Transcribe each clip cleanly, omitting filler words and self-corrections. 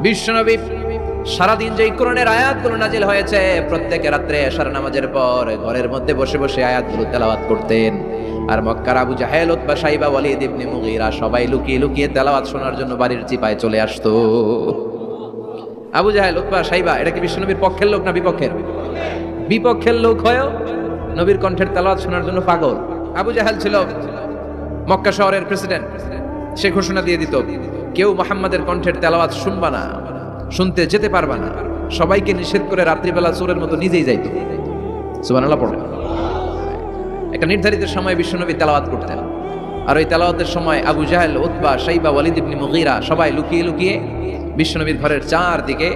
বিশ্বনবী সারাদিন যে কোরআনের আয়াতগুলো নাজিল হয়েছে প্রত্যেক রাত্রে এশার নামাজের পর ঘরের মধ্যে বসে বসে আয়াতগুলো তেলাওয়াত করতেন। আর মক্কার আবু জাহেল, উতবা, শাইবা, ওয়ালিদ ইবনে মুগীরা সবাই লুকিয়ে লুকিয়ে তেলাওয়াত শোনার জন্য বাড়ির চিপায় চলে আসতো। আবু জাহেল, উতবা, শাইবা এটা কি বিশ্বনবীর পক্ষের লোক না বিপক্ষের? বিপক্ষের লোক হয়েও নবীর কণ্ঠের তেলাওয়াত শোনার জন্য পাগল। আবু জাহেল ছিল মক্কা শহরের প্রেসিডেন্ট। সে ঘোষণা দিয়ে দিত, কেউ মুহাম্মাদের কণ্ঠের তেলাওয়াত শুনবা না, শুনতে যেতে পারবা না। সবাইকে নিষেধ করে রাত্রিবেলা চোরের মতো নিজেই যাইতো। সুবহানাল্লাহ পড়ে। একটা নির্ধারিত সময় বিশ্বনবী তেলাওয়াত করতেন। আর ওই তেলাওয়াতের সময় আবু জাহেল, উতবা, শাইবা, ওয়ালিদ ইবনে মুগীরা সবাই লুকিয়ে লুকিয়ে বিশ্বনবীর ঘরের চারদিকে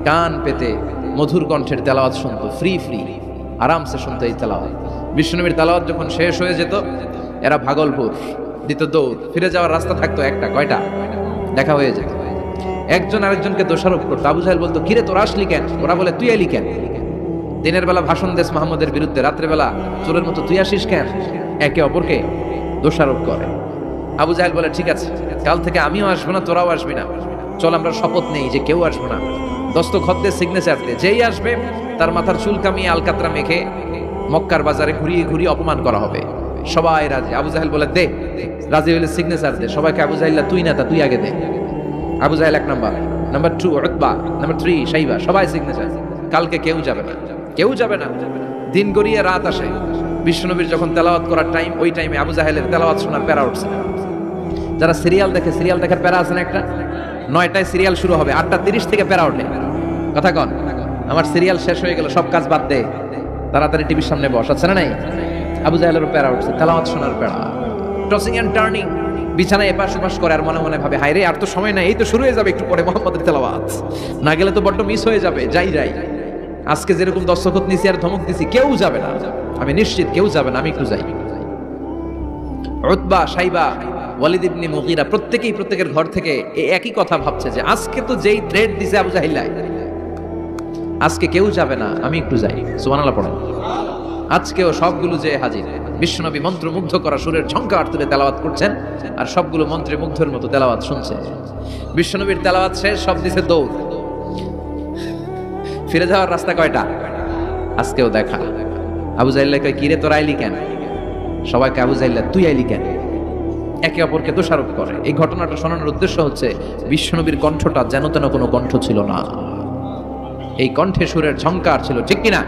কান পেতে মধুর কণ্ঠের তেলাওয়াত শুনতো। ফ্রি আরামসে শুনতো এই তেলাওয়াত। বিশ্বনবীর তেলাওয়াত যখন শেষ হয়ে যেত, এরা ভাগলপুর দিত দৌড়। ফিরে যাওয়ার রাস্তা থাকতো একটা, কয়টা? দেখা হয়ে যেত। একজন আরেকজনকে দোষারোপ করতো। আবু জাহেল বলতো, কিরে তোরা আসলি কেন? ওরা বলে, তুই এলি কেন? দিনের বেলা ভাষণ দেশ মুহাম্মদের বিরুদ্ধে, রাত্রে বেলা চোরের মতো তুই আসিস কেন? একে অপরকে দোষারোপ করে। আবু জাহেল বলে, ঠিক আছে, কাল থেকে আমিও আসবো না, তোরাও আসবি না। চল আমরা শপথ নেই যে কেউ আসবো না। দস্তখত দিয়ে সিগনেচার দিয়ে যেই আসবে তার মাথার চুল কামিয়ে আলকাতরা মেখে মক্কার বাজারে ঘুরিয়ে ঘুরিয়ে অপমান করা হবে। সবাই রাজি। আবু জাহেল বলে, দে। রাজি হইলে সিগনেচার দে। সবাইকে আবু জাহেল্লা, তুই না তা তুই আগে দে। আবু জাহেল 1 নাম্বার, নাম্বার 2 উতবা, নাম্বার 3 শাইবা, সবাই সিগনেচার। কালকে কেউ যাবে না, কেউ যাবে না। দিন গড়িয়ে রাত আসে। বিশ্বনবীর যখন তেলাওয়াত করার টাইম, ওই টাইমে আবু জাহেলের তেলাওয়াত শোনার প্যারা উঠছে। যারা সিরিয়াল দেখে, সিরিয়াল দেখার প্যারা আছে না একটা? 9টায় সিরিয়াল শুরু হবে, 8:30 থেকে প্যারা ওঠে। কথা কন, আমার সিরিয়াল শেষ হয়ে গেল, সব কাজ বাদ দে, তাড়াতাড়ি টিভির সামনে বস। আছে না নাই? আবু জাহেলেরও প্যারা উঠছে, তেলাওয়াত শোনার প্যারা। টসিং এন্ড টার্নিং, বিছানায় এপাশ ওপাশ করে আর মনে মনে ভাবে, হায় রে, আর তো সময় নাই, এই তো শুরু হয়ে যাবে একটু পরে মুহাম্মাদের তেলাওয়াত। না গেলে তো বড্ড মিস হয়ে যাবে। যাই আজকে যেরকম দস্তখত নিছি আর ধমক দিছি, কেউ যাবে না, আমি নিশ্চিত কেউ যাবে না, আমি একটু যাই। উতবা, শাইবা, ওয়ালিদ ইবনে মুগীরা প্রত্যেকেই প্রত্যেকের ঘর থেকে এই একই কথা ভাবছে যে আজকে তো যেই থ্রেড দিছে আবু জাহিল্লা, আজকে কেউ যাবে না, আমি একটু যাই। সুবহানাল্লাহ পড়েন। আজকেও সবগুলো যে হাজির। বিশ্বনবী মন্ত্রমুগ্ধ করা সুরের ঝংকার তুলে তেলাওয়াত করছেন, আর সবগুলো মন্ত্রে মুগ্ধের মতো তেলাওয়াত শুনছে। বিশ্বনবীর তেলাওয়াত শেষ, সব দিছে দৌড়। ফিরে যাওয়ার রাস্তা কয়টা? আজকেও দেখা। আবু জাহিল্লা কয়, কিরে তোরা আইলি কেন? সবাইকে আবু জাহিল্লা, তুই আইলি কেন? একে অপরকে দোষারোপ করে। এই ঘটনাটা শোনানোর উদ্দেশ্য হচ্ছে, বিশ্বনবীর কণ্ঠটা যেন তেন কোনো কণ্ঠ ছিল না, এই কণ্ঠে সুরের ঝংকার ছিল। ঠিক কিনা?